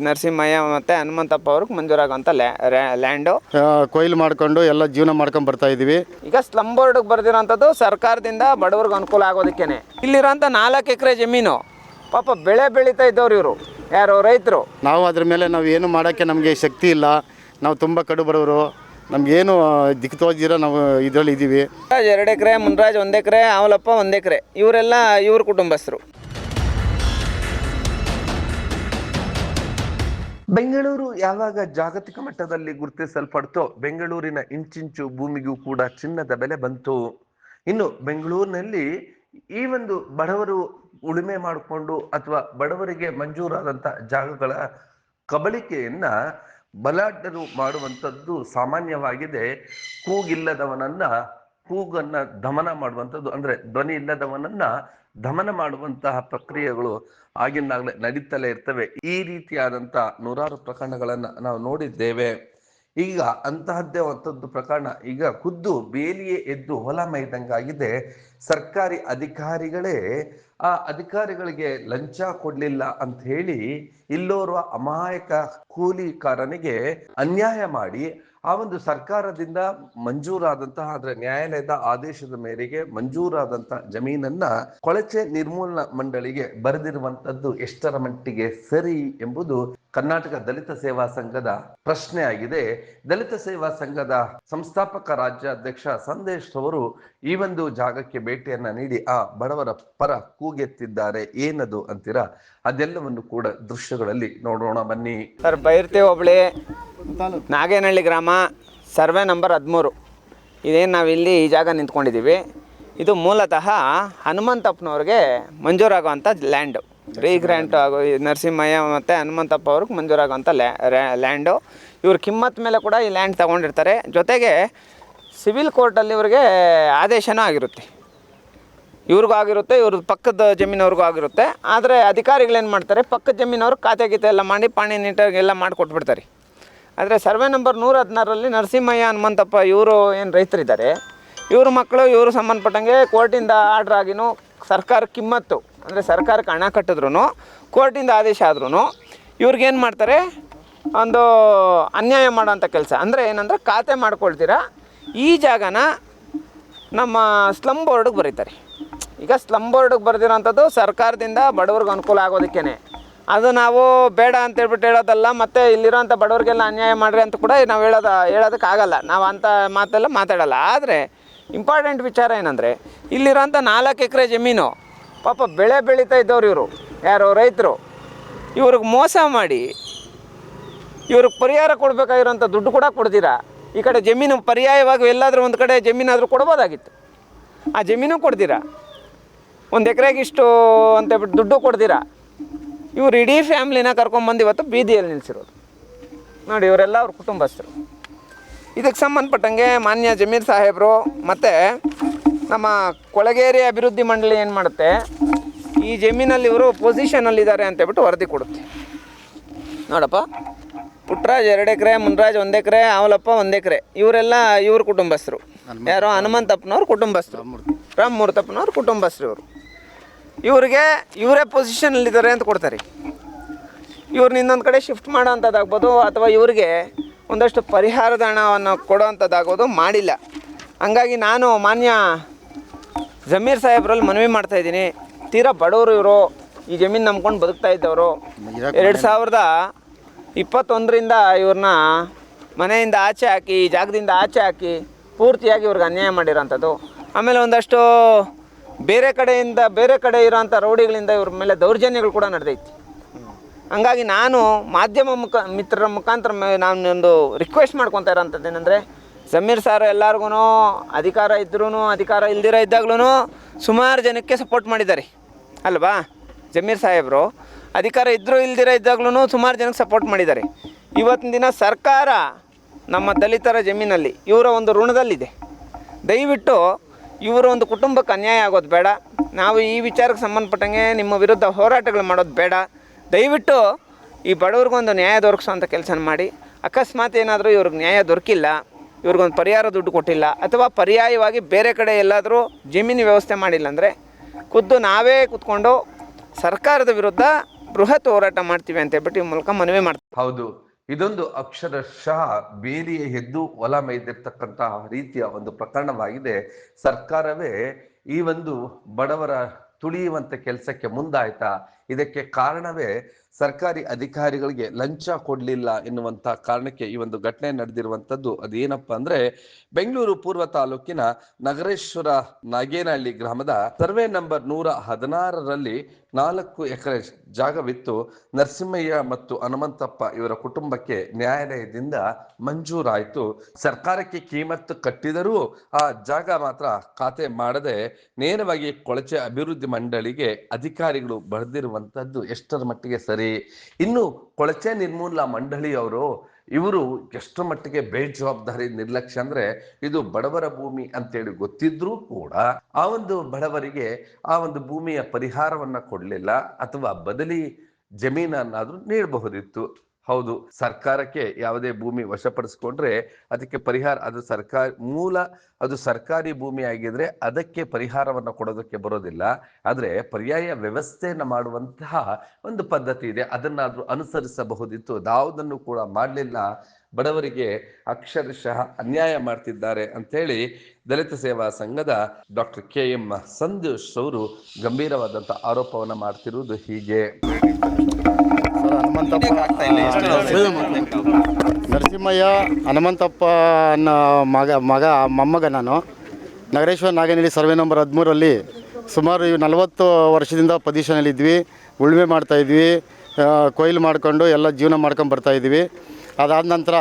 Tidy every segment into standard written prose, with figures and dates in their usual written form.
ನರಸಿಂಹಯ್ಯ ಮತ್ತು ಹನುಮಂತಪ್ಪ ಅವ್ರಿಗೆ ಮಂಜೂರಾಗುವಂಥ ಲ್ಯಾಂಡು ಕೊಯ್ಲು ಮಾಡಿಕೊಂಡು ಎಲ್ಲ ಜೀವನ ಮಾಡ್ಕೊಂಡು ಬರ್ತಾ ಇದ್ದೀವಿ. ಈಗ ಸ್ಲಮ್ ಬೋರ್ಡ್ಗೆ ಬರೆದಿರೋಂಥದ್ದು ಸರ್ಕಾರದಿಂದ ಬಡವ್ರಿಗೆ ಅನುಕೂಲ ಆಗೋದಕ್ಕೇ. ಇಲ್ಲಿರೋಂಥ 4 ಎಕರೆ ಜಮೀನು ಪಾಪ ಬೆಳೆ ಬೆಳೀತಾ ಇದ್ದವ್ರು ಇವರು ಯಾರು ರೈತರು. ನಾವು ಅದ್ರ ಮೇಲೆ ನಾವು ಏನು ಮಾಡೋಕ್ಕೆ ನಮಗೆ ಶಕ್ತಿ ಇಲ್ಲ. ನಾವು ತುಂಬ ಕಡು ಬಡವರು, ನಮಗೇನು ದಿಕ್ಕು ತೋಚಿರೋ ನಾವು ಇದರಲ್ಲಿ ಇದ್ದೀವಿ. 2 ಎಕರೆ, ಮುನ್ರಾಜ್ 1 ಎಕರೆ, ಅವಲಪ್ಪ 1 ಎಕರೆ, ಇವರೆಲ್ಲ ಇವ್ರ ಕುಟುಂಬಸ್ಥರು. ಬೆಂಗಳೂರು ಯಾವಾಗ ಜಾಗತಿಕ ಮಟ್ಟದಲ್ಲಿ ಗುರುತಿಸಲ್ಪಡ್ತೋ ಬೆಂಗಳೂರಿನ ಇಂಚಿಂಚು ಭೂಮಿಗೂ ಕೂಡ ಚಿನ್ನದ ಬೆಲೆ ಬಂತು. ಇನ್ನು ಬೆಂಗಳೂರಿನಲ್ಲಿ ಈ ಒಂದು ಬಡವರು ಉಳುಮೆ ಮಾಡಿಕೊಂಡು ಅಥವಾ ಬಡವರಿಗೆ ಮಂಜೂರಾದಂಥ ಜಾಗಗಳ ಕಬಳಿಕೆಯನ್ನ ಬಲಾಢ್ಯರು ಮಾಡುವಂಥದ್ದು ಸಾಮಾನ್ಯವಾಗಿದೆ. ಕೂಗನ್ನ ದಮನ ಮಾಡುವಂಥದ್ದು, ಅಂದ್ರೆ ಧ್ವನಿ ಇಲ್ಲದವನನ್ನ ದಮನ ಮಾಡುವಂತಹ ಪ್ರಕ್ರಿಯೆಗಳು ಆಗಿಂದಾಗಲೇ ನಡೀತಲೇ ಇರ್ತವೆ. ಈ ರೀತಿಯಾದಂಥ 100 ಪ್ರಕರಣಗಳನ್ನ ನಾವು ನೋಡಿದ್ದೇವೆ. ಈಗ ಅಂತಹದ್ದೇ ಒಂದು ಪ್ರಕರಣ ಈಗ ಖುದ್ದು ಬೇಲಿಯೇ ಎದ್ದು ಹೊಲ ಮೈದಂಗಾಗಿದೆ. ಸರ್ಕಾರಿ ಅಧಿಕಾರಿಗಳೇ ಆ ಅಧಿಕಾರಿಗಳಿಗೆ ಲಂಚ ಕೊಡ್ಲಿಲ್ಲ ಅಂತ ಹೇಳಿ ಇಲ್ಲೋರ್ವ ಅಮಾಯಕ ಕೂಲಿಕಾರನಿಗೆ ಅನ್ಯಾಯ ಮಾಡಿ ಆ ಒಂದು ಸರ್ಕಾರದಿಂದ ಮಂಜೂರಾದಂತಹ ಅಂದ್ರೆ ನ್ಯಾಯಾಲಯದ ಆದೇಶದ ಮೇರೆಗೆ ಮಂಜೂರಾದಂತಹ ಜಮೀನನ್ನ ಕೊಳಚೆ ನಿರ್ಮೂಲನಾ ಮಂಡಳಿಗೆ ಬರೆದಿರುವಂತದ್ದು ಎಷ್ಟರ ಮಟ್ಟಿಗೆ ಸರಿ ಎಂಬುದು ಕರ್ನಾಟಕ ದಲಿತ ಸೇವಾ ಸಂಘದ ಪ್ರಶ್ನೆ ಆಗಿದೆ. ದಲಿತ ಸೇವಾ ಸಂಘದ ಸಂಸ್ಥಾಪಕ ರಾಜ್ಯಾಧ್ಯಕ್ಷ ಸಂದೇಶ್ ಅವರು ಈ ಒಂದು ಜಾಗಕ್ಕೆ ಭೇಟಿಯನ್ನ ನೀಡಿ ಆ ಬಡವರ ಪರ ಕೂಗೆತ್ತಿದ್ದಾರೆ. ಏನದು ಅಂತೀರಾ? ಅದೆಲ್ಲವನ್ನು ಕೂಡ ದೃಶ್ಯಗಳಲ್ಲಿ ನೋಡೋಣ ಬನ್ನಿ. ಸರ್, ಬೈರ್ತಿ ಹೋಬಳಿ ನಾಗೇನಹಳ್ಳಿ ಗ್ರಾಮ, ಸರ್ವೆ ನಂಬರ್ 13. ಇದೇನು ನಾವಿಲ್ಲಿ ಈ ಜಾಗ ನಿಂತ್ಕೊಂಡಿದ್ದೀವಿ, ಇದು ಮೂಲತಃ ಹನುಮಂತಪ್ಪನವ್ರಿಗೆ ಮಂಜೂರಾಗುವಂಥ ಲ್ಯಾಂಡು. ಗ್ರ್ಯಾಂಟು ಆಗೋ ನರಸಿಂಹಯ್ಯ ಮತ್ತು ಹನುಮಂತಪ್ಪ ಅವ್ರಿಗೆ ಮಂಜೂರಾಗುವಂಥ ಲ್ಯಾಂಡು. ಇವ್ರ ಕಿಮ್ಮತ್ ಮೇಲೆ ಕೂಡ ಈ ಲ್ಯಾಂಡ್ ತೊಗೊಂಡಿರ್ತಾರೆ. ಜೊತೆಗೆ ಸಿವಿಲ್ ಕೋರ್ಟಲ್ಲಿ ಇವ್ರಿಗೆ ಆದೇಶನೂ ಆಗಿರುತ್ತೆ. ಇವ್ರಿಗೂ ಆಗಿರುತ್ತೆ, ಇವ್ರ ಪಕ್ಕದ ಜಮೀನವ್ರಿಗೂ ಆಗಿರುತ್ತೆ. ಆದರೆ ಅಧಿಕಾರಿಗಳೇನು ಮಾಡ್ತಾರೆ, ಪಕ್ಕದ ಜಮೀನವ್ರು ಖಾತೆ ಗೀತೆ ಎಲ್ಲ ಮಾಡಿ ಪಾಣಿ ನೀಟಾಗೆಲ್ಲ ಮಾಡಿಕೊಟ್ಬಿಡ್ತಾರೆ. ಆದರೆ ಸರ್ವೆ ನಂಬರ್ 116ರಲ್ಲಿ ನರಸಿಂಹಯ್ಯ ಹನುಮಂತಪ್ಪ ಇವರು ಏನು ರೈತರಿದ್ದಾರೆ, ಇವ್ರ ಮಕ್ಕಳು ಇವರು ಸಂಬಂಧಪಟ್ಟಂಗೆ ಕೋರ್ಟಿಂದ ಆರ್ಡ್ರ್ ಆಗಿನೂ ಸರ್ಕಾರ ಕಿಮ್ಮತ್ತು ಅಂದರೆ ಸರ್ಕಾರಕ್ಕೆ ಹಣ ಕಟ್ಟಿದ್ರು ಕೋರ್ಟಿಂದ ಆದೇಶ ಆದ್ರೂ ಇವ್ರಿಗೇನು ಮಾಡ್ತಾರೆ, ಒಂದು ಅನ್ಯಾಯ ಮಾಡೋಂಥ ಕೆಲಸ. ಅಂದರೆ ಏನಂದರೆ ಖಾತೆ ಮಾಡ್ಕೊಳ್ತೀರಾ, ಈ ಜಾಗನ ನಮ್ಮ ಸ್ಲಮ್ ಬೋರ್ಡಿಗೆ ಬರೀತಾರೆ. ಈಗ ಸ್ಲಮ್ ಬೋರ್ಡಿಗೆ ಬರೆದಿರೋಂಥದ್ದು ಸರ್ಕಾರದಿಂದ ಬಡವ್ರಿಗೆ ಅನುಕೂಲ ಆಗೋದಕ್ಕೇ. ಅದು ನಾವು ಬೇಡ ಅಂತೇಳ್ಬಿಟ್ಟು ಹೇಳೋದಲ್ಲ, ಮತ್ತು ಇಲ್ಲಿರೋಂಥ ಬಡವ್ರಿಗೆಲ್ಲ ಅನ್ಯಾಯ ಮಾಡಿರಿ ಅಂತ ಕೂಡ ನಾವು ಹೇಳೋದಕ್ಕಾಗಲ್ಲ. ನಾವು ಅಂಥ ಮಾತೆಲ್ಲ ಮಾತಾಡೋಲ್ಲ. ಆದರೆ ಇಂಪಾರ್ಟೆಂಟ್ ವಿಚಾರ ಏನಂದರೆ, ಇಲ್ಲಿರೋಂಥ 4 ಎಕರೆ ಜಮೀನು ಪಾಪ ಬೆಳೆ ಬೆಳೀತಾ ಇದ್ದವ್ರು ಇವರು ಯಾರು ರೈತರು. ಇವ್ರಿಗೆ ಮೋಸ ಮಾಡಿ ಇವ್ರಿಗೆ ಪರಿಹಾರ ಕೊಡಬೇಕಾಗಿರೋಂಥ ದುಡ್ಡು ಕೂಡ ಕೊಡ್ತೀರಾ. ಈ ಕಡೆ ಜಮೀನು ಪರ್ಯಾಯವಾಗಿ ಎಲ್ಲಾದರೂ ಒಂದು ಕಡೆ ಜಮೀನಾದರೂ ಕೊಡ್ಬೋದಾಗಿತ್ತು, ಆ ಜಮೀನು ಕೊಡ್ತೀರಾ. 1 ಎಕರೆಗೆ ಇಷ್ಟು ಅಂತೇಳ್ಬಿಟ್ಟು ದುಡ್ಡು ಕೊಡ್ತೀರಾ. ಇವ್ರು ಇಡೀ ಫ್ಯಾಮ್ಲಿನ ಕರ್ಕೊಂಬಂದು ಇವತ್ತು ಬೀದಿಯಲ್ಲಿ ನಿಲ್ಲಿಸಿರೋದು ನೋಡಿ. ಇವರೆಲ್ಲ ಅವ್ರ ಕುಟುಂಬಸ್ಥರು. ಇದಕ್ಕೆ ಸಂಬಂಧಪಟ್ಟಂಗೆ ಮಾನ್ಯ ಜಮೀರ್ ಸಾಹೇಬರು ಮತ್ತು ನಮ್ಮ ಕೊಳಗೇರಿ ಅಭಿವೃದ್ಧಿ ಮಂಡಳಿ ಏನು ಮಾಡುತ್ತೆ, ಈ ಜಮೀನಲ್ಲಿ ಇವರು ಪೊಸಿಷನಲ್ಲಿದ್ದಾರೆ ಅಂತೇಳ್ಬಿಟ್ಟು ವರದಿ ಕೊಡುತ್ತೆ. ನೋಡಪ್ಪ, ಪುಟ್ರಾಜ್ 2 ಎಕರೆ, ಮುನ್ರಾಜ್ 1 ಎಕರೆ, ಅವಲಪ್ಪ 1 ಎಕರೆ, ಇವರೆಲ್ಲ ಇವ್ರ ಕುಟುಂಬಸ್ಥರು. ಯಾರೋ ಹನುಮಂತಪ್ಪನವ್ರ ಕುಟುಂಬಸ್ಥರು, ರಾಮಮೂರ್ತಪ್ಪನವ್ರ ಕುಟುಂಬಸ್ಥರು ಇವರು. ಇವ್ರಿಗೆ ಇವರೇ ಪೊಸಿಷನಲ್ಲಿದ್ದಾರೆ ಅಂತ ಕೊಡ್ತಾರೆ. ಇವ್ರನ್ನ ಇನ್ನೊಂದು ಕಡೆ ಶಿಫ್ಟ್ ಮಾಡೋ ಅಂಥದ್ದಾಗ್ಬೋದು, ಅಥವಾ ಇವ್ರಿಗೆ ಒಂದಷ್ಟು ಪರಿಹಾರದ ಹಣವನ್ನು ಕೊಡೋ ಅಂಥದ್ದಾಗೋದು ಮಾಡಿಲ್ಲ. ಹಂಗಾಗಿ ನಾನು ಮಾನ್ಯ ಜಮೀರ್ ಸಾಹೇಬ್ರಲ್ಲಿ ಮನವಿ ಮಾಡ್ತಾಯಿದ್ದೀನಿ. ತೀರಾ ಬಡವರು ಇವರು, ಈ ಜಮೀನು ನಂಬ್ಕೊಂಡು ಬದುಕ್ತಾ ಇದ್ದವರು. 2021ರಿಂದ ಇವ್ರನ್ನ ಮನೆಯಿಂದ ಆಚೆ ಹಾಕಿ, ಈ ಜಾಗದಿಂದ ಆಚೆ ಹಾಕಿ ಪೂರ್ತಿಯಾಗಿ ಇವ್ರಿಗೆ ಅನ್ಯಾಯ ಮಾಡಿರೋಂಥದ್ದು. ಆಮೇಲೆ ಒಂದಷ್ಟು ಬೇರೆ ಕಡೆ ಇರೋಂಥ ರೌಡಿಗಳಿಂದ ಇವ್ರ ಮೇಲೆ ದೌರ್ಜನ್ಯಗಳು ಕೂಡ ನಡೆದೈತಿ. ಹಂಗಾಗಿ ನಾನು ಮಾಧ್ಯಮ ಮಿತ್ರರ ಮುಖಾಂತರ ನಾನೊಂದು ರಿಕ್ವೆಸ್ಟ್ ಮಾಡ್ಕೊತಾ ಇರೋಂಥದ್ದು ಏನಂದರೆ, ಜಮೀರ್ ಸಾರ್ ಎಲ್ಲರಿಗೂ ಅಧಿಕಾರ ಇದ್ರೂ ಅಧಿಕಾರ ಇಲ್ದಿರ ಇದ್ದಾಗ್ಲೂ ಸುಮಾರು ಜನಕ್ಕೆ ಸಪೋರ್ಟ್ ಮಾಡಿದ್ದಾರೆ ಅಲ್ವಾ. ಜಮೀರ್ ಸಾಹೇಬರು ಅಧಿಕಾರ ಇದ್ದರೂ ಇಲ್ದಿರ ಇದ್ದಾಗ್ಲೂ ಸುಮಾರು ಜನಕ್ಕೆ ಸಪೋರ್ಟ್ ಮಾಡಿದ್ದಾರೆ. ಇವತ್ತಿನ ದಿನ ಸರ್ಕಾರ ನಮ್ಮ ದಲಿತರ ಜಮೀನಲ್ಲಿ ಇವರ ಒಂದು ಋಣದಲ್ಲಿದೆ. ದಯವಿಟ್ಟು ಇವರ ಒಂದು ಕುಟುಂಬಕ್ಕೆ ಅನ್ಯಾಯ ಆಗೋದು ಬೇಡ. ನಾವು ಈ ವಿಚಾರಕ್ಕೆ ಸಂಬಂಧಪಟ್ಟಂಗೆ ನಿಮ್ಮ ವಿರುದ್ಧ ಹೋರಾಟಗಳು ಮಾಡೋದು ಬೇಡ. ದಯವಿಟ್ಟು ಈ ಬಡವ್ರಿಗೊಂದು ನ್ಯಾಯ ದೊರಕಿಸೋಂಥ ಕೆಲಸ ಮಾಡಿ. ಅಕಸ್ಮಾತ್ ಏನಾದರೂ ಇವ್ರಿಗೆ ನ್ಯಾಯ ದೊರಕಿಲ್ಲ, ಇವ್ರಿಗೊಂದು ಪರಿಹಾರ ದುಡ್ಡು ಕೊಟ್ಟಿಲ್ಲ, ಅಥವಾ ಪರ್ಯಾಯವಾಗಿ ಬೇರೆ ಕಡೆ ಎಲ್ಲಾದರೂ ಜಮೀನು ವ್ಯವಸ್ಥೆ ಮಾಡಿಲ್ಲ ಅಂದರೆ ಖುದ್ದು ನಾವೇ ಕೂತ್ಕೊಂಡು ಸರ್ಕಾರದ ವಿರುದ್ಧ ಬೃಹತ್ ಹೋರಾಟ ಮಾಡ್ತೀವಿ ಅಂತ ಹೇಳ್ಬಿಟ್ಟು ಈ ಮೂಲಕ ಮನವಿ ಮಾಡ್ತೀವಿ. ಹೌದು, ಇದೊಂದು ಅಕ್ಷರಶಃ ಬೇಲಿಯ ಎದ್ದು ಹೊಲ ಮೇಯ್ದಿರ್ತಕ್ಕಂತಹ ರೀತಿಯ ಒಂದು ಪ್ರಕರಣವಾಗಿದೆ. ಸರ್ಕಾರವೇ ಈ ಒಂದು ಬಡವರ ತುಳಿಯುವಂತ ಕೆಲಸಕ್ಕೆ ಮುಂದಾಯ್ತಾ? ಇದಕ್ಕೆ ಕಾರಣವೇ ಸರ್ಕಾರಿ ಅಧಿಕಾರಿಗಳಿಗೆ ಲಂಚ ಕೊಡ್ಲಿಲ್ಲ ಎನ್ನುವಂತ ಕಾರಣಕ್ಕೆ ಈ ಒಂದು ಘಟನೆ ನಡೆದಿರುವಂತದ್ದು. ಅದೇನಪ್ಪ ಅಂದ್ರೆ, ಬೆಂಗಳೂರು ಪೂರ್ವ ತಾಲೂಕಿನ ನಗರೇಶ್ವರ ನಾಗೇನಹಳ್ಳಿ ಗ್ರಾಮದ ಸರ್ವೆ ನಂಬರ್ 116ರಲ್ಲಿ 4 ಎಕರೆ ಜಾಗವಿತ್ತು. ನರಸಿಂಹಯ್ಯ ಮತ್ತು ಹನುಮಂತಪ್ಪ ಇವರ ಕುಟುಂಬಕ್ಕೆ ನ್ಯಾಯಾಲಯದಿಂದ ಮಂಜೂರಾಯಿತು. ಸರ್ಕಾರಕ್ಕೆ ಕೀಮತ್ತು ಕಟ್ಟಿದರೂ ಆ ಜಾಗ ಮಾತ್ರ ಖಾತೆ ಮಾಡದೆ ನೇರವಾಗಿ ಕೊಳಚೆ ಅಭಿವೃದ್ಧಿ ಮಂಡಳಿಗೆ ಅಧಿಕಾರಿಗಳು ಬರೆದಿರುವಂತದ್ದು ಎಷ್ಟರ ಮಟ್ಟಿಗೆ ಸರಿ? ಇನ್ನು ಕೊಳಚೆ ನಿರ್ಮೂಲನಾ ಮಂಡಳಿಯವರು ಇವರು ಎಷ್ಟು ಮಟ್ಟಿಗೆ ಬೇಜವಾಬ್ದಾರಿ ನಿರ್ಲಕ್ಷ್ಯ ಅಂದ್ರೆ, ಇದು ಬಡವರ ಭೂಮಿ ಅಂತೇಳಿ ಗೊತ್ತಿದ್ರೂ ಕೂಡ ಆ ಒಂದು ಬಡವರಿಗೆ ಆ ಒಂದು ಭೂಮಿಯ ಪರಿಹಾರವನ್ನ ಕೊಡ್ಲಿಲ್ಲ, ಅಥವಾ ಬದಲಿ ಜಮೀನನ್ನಾದ್ರೂ ನೀಡಬಹುದಿತ್ತು. ಹೌದು, ಸರ್ಕಾರಕ್ಕೆ ಯಾವುದೇ ಭೂಮಿ ವಶಪಡಿಸಿಕೊಂಡ್ರೆ ಅದಕ್ಕೆ ಪರಿಹಾರ, ಅದು ಅದು ಸರ್ಕಾರಿ ಭೂಮಿ ಆಗಿದ್ರೆ ಅದಕ್ಕೆ ಪರಿಹಾರವನ್ನ ಕೊಡೋದಕ್ಕೆ ಬರೋದಿಲ್ಲ. ಆದ್ರೆ ಪರ್ಯಾಯ ವ್ಯವಸ್ಥೆಯನ್ನ ಮಾಡುವಂತಹ ಒಂದು ಪದ್ಧತಿ ಇದೆ, ಅದನ್ನಾದ್ರೂ ಅನುಸರಿಸಬಹುದಿತ್ತು. ಯಾವುದನ್ನು ಕೂಡ ಮಾಡಲಿಲ್ಲ. ಬಡವರಿಗೆ ಅಕ್ಷರಶಃ ಅನ್ಯಾಯ ಮಾಡ್ತಿದ್ದಾರೆ ಅಂತೇಳಿ ದಲಿತ ಸೇವಾ ಸಂಘದ ಡಾಕ್ಟರ್ KM ಸಂದೇಶ್ ಅವರು ಗಂಭೀರವಾದಂಥ ಆರೋಪವನ್ನ ಮಾಡ್ತಿರುವುದು ಹೀಗೆ. ನರಸಿಂಹಯ್ಯ ಹನುಮಂತಪ್ಪ ಅನ್ನೋ ಮೊಮ್ಮಗ ನಾನು. ನಗರೇಶ್ವರ ನಾಗೇನಹಳ್ಳಿ ಸರ್ವೆ ನಂಬರ್ 13ರಲ್ಲಿ ಸುಮಾರು 40 ವರ್ಷದಿಂದ ಪೊಸಿಷನಲ್ಲಿದ್ವಿ. ಉಳುಮೆ ಮಾಡ್ತಾಯಿದ್ವಿ, ಕೊಯ್ಲು ಮಾಡಿಕೊಂಡು ಎಲ್ಲ ಜೀವನ ಮಾಡ್ಕೊಂಡು ಬರ್ತಾಯಿದ್ವಿ. ಅದಾದ ನಂತರ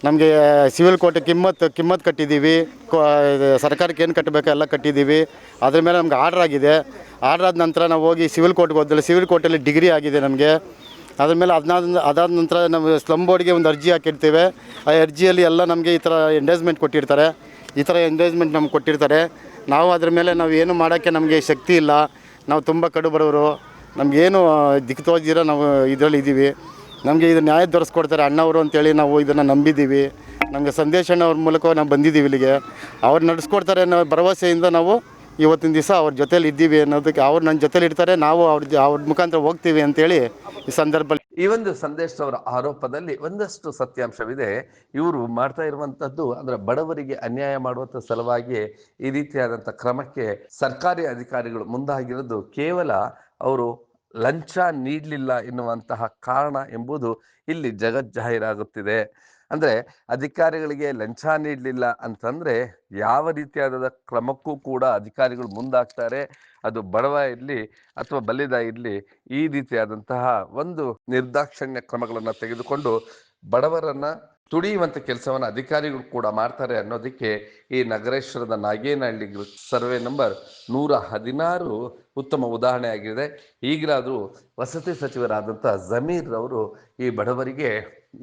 ನಮಗೆ ಸಿವಿಲ್ ಕೋರ್ಟ್ ಕಿಮ್ಮತ್ತು ಕಟ್ಟಿದ್ದೀವಿ. ಸರ್ಕಾರಕ್ಕೆ ಏನು ಕಟ್ಟಬೇಕು ಎಲ್ಲ ಕಟ್ಟಿದ್ದೀವಿ. ಅದ್ರ ಮೇಲೆ ನಮ್ಗೆ ಆರ್ಡ್ರ್ ಆಗಿದೆ. ಆರ್ಡ್ರ್ ಆದ ನಂತರ ನಾವು ಹೋಗಿ ಸಿವಿಲ್ ಕೋರ್ಟ್ಗೆ ಹೋದಲ್ಲಿ ಸಿವಿಲ್ ಕೋರ್ಟಲ್ಲಿ ಡಿಗ್ರಿ ಆಗಿದೆ ನಮಗೆ. ಅದ್ರ ಮೇಲೆ ಅದಾದ ನಂತರ ನಾವು ಸ್ಲಮ್ ಬೋರ್ಡ್ಗೆ ಒಂದು ಅರ್ಜಿ ಹಾಕಿರ್ತೇವೆ. ಆ ಅರ್ಜಿಯಲ್ಲಿ ಎಲ್ಲ ನಮಗೆ ಈ ಥರ ಎಂಡೇಜ್ಮೆಂಟ್ ಕೊಟ್ಟಿರ್ತಾರೆ. ನಮ್ಗೆ ಕೊಟ್ಟಿರ್ತಾರೆ. ನಾವು ಅದ್ರ ಮೇಲೆ ನಾವು ಏನು ಮಾಡೋಕ್ಕೆ ನಮಗೆ ಶಕ್ತಿ ಇಲ್ಲ. ನಾವು ತುಂಬ ಕಡು ಬಡವರು, ನಮಗೇನು ದಿಕ್ಕು ತೋಚದಿರ ನಾವು ಇದರಲ್ಲಿ ಇದ್ದೀವಿ. ನಮಗೆ ಇದು ನ್ಯಾಯ ದೊರಸ್ಕೊಡ್ತಾರೆ ಅಣ್ಣವರು ಅಂತೇಳಿ ನಾವು ಇದನ್ನು ನಂಬಿದ್ದೀವಿ. ನಮಗೆ ಸಂದೇಶ ಅವ್ರ ಮೂಲಕ ನಾವು ಬಂದಿದ್ದೀವಿ ಇಲ್ಲಿಗೆ. ಅವ್ರು ನಡೆಸ್ಕೊಡ್ತಾರೆ ಅನ್ನೋ ಭರವಸೆಯಿಂದ ನಾವು ಇವತ್ತಿನ ದಿವಸ ಅವ್ರ ಜೊತೇಲಿ ಇದ್ದೀವಿ ಅನ್ನೋದಕ್ಕೆ. ಅವ್ರು ನನ್ನ ಜೊತೇಲಿ ಇರ್ತಾರೆ, ನಾವು ಅವ್ರ ಮುಖಾಂತರ ಹೋಗ್ತೀವಿ ಅಂತೇಳಿ ಈ ಸಂದರ್ಭದಲ್ಲಿ. ಈ ಒಂದು ಸಂದೇಶ್ ಅವರ ಆರೋಪದಲ್ಲಿ ಒಂದಷ್ಟು ಸತ್ಯಾಂಶವಿದೆ. ಇವರು ಮಾಡ್ತಾ ಇರುವಂತದ್ದು ಅಂದ್ರೆ ಬಡವರಿಗೆ ಅನ್ಯಾಯ ಮಾಡುವಂತ ಸಲುವಾಗಿ ಈ ರೀತಿಯಾದಂಥ ಕ್ರಮಕ್ಕೆ ಸರ್ಕಾರಿ ಅಧಿಕಾರಿಗಳು ಮುಂದಾಗಿರೋದು ಕೇವಲ ಅವರು ಲಂಚ ನೀಡಲಿಲ್ಲ ಎನ್ನುವಂತಹ ಕಾರಣ ಎಂಬುದು ಇಲ್ಲಿ ಜಗಜ್ಜಾಹೀರಾಗುತ್ತಿದೆ. ಅಂದ್ರೆ ಅಧಿಕಾರಿಗಳಿಗೆ ಲಂಚ ನೀಡಲಿಲ್ಲ ಅಂತಂದ್ರೆ ಯಾವ ರೀತಿಯಾದ ಕ್ರಮಕ್ಕೂ ಕೂಡ ಅಧಿಕಾರಿಗಳು ಮುಂದಾಗ್ತಾರೆ. ಅದು ಬಡವ ಇರಲಿ ಅಥವಾ ಬಲ್ಲಿದ ಇರಲಿ, ಈ ರೀತಿಯಾದಂತಹ ಒಂದು ನಿರ್ದಾಕ್ಷಣ್ಯ ಕ್ರಮಗಳನ್ನು ತೆಗೆದುಕೊಂಡು ಬಡವರನ್ನ ತುಡಿಯುವಂಥ ಕೆಲಸವನ್ನು ಅಧಿಕಾರಿಗಳು ಕೂಡ ಮಾಡ್ತಾರೆ ಅನ್ನೋದಕ್ಕೆ ಈ ನಗರೇಶ್ವರದ ನಾಗೇನಹಳ್ಳಿ ಸರ್ವೆ ನಂಬರ್ 116 ಉತ್ತಮ ಉದಾಹರಣೆ ಆಗಿದೆ. ಈಗಲಾದರೂ ವಸತಿ ಸಚಿವರಾದಂಥ ಜಮೀರ್ ಅವರು ಈ ಬಡವರಿಗೆ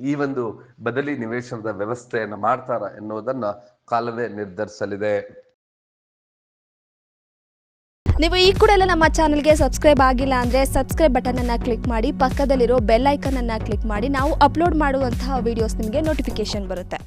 ಈ ಒಂದು ಬದಲಿ ನಿವೇಶನದ ವ್ಯವಸ್ಥೆಯನ್ನು ಮಾಡ್ತಾರ ಎನ್ನುವುದನ್ನು ಕಾಲವೇ ನಿರ್ಧರಿಸಲಿದೆ. ನೀವು ಈ ಕೂಡ ಎಲ್ಲ ನಮ್ಮ ಚಾನಲ್ಗೆ ಸಬ್ಸ್ಕ್ರೈಬ್ ಆಗಿಲ್ಲ ಅಂದರೆ ಸಬ್ಸ್ಕ್ರೈಬ್ ಬಟನನ್ನು ಕ್ಲಿಕ್ ಮಾಡಿ, ಪಕ್ಕದಲ್ಲಿರೋ ಬೆಲ್ ಐಕನನ್ನು ಕ್ಲಿಕ್ ಮಾಡಿ. ನಾವು ಅಪ್ಲೋಡ್ ಮಾಡುವಂತಹ ವೀಡಿಯೋಸ್ ನಿಮಗೆ ನೋಟಿಫಿಕೇಶನ್ ಬರುತ್ತೆ.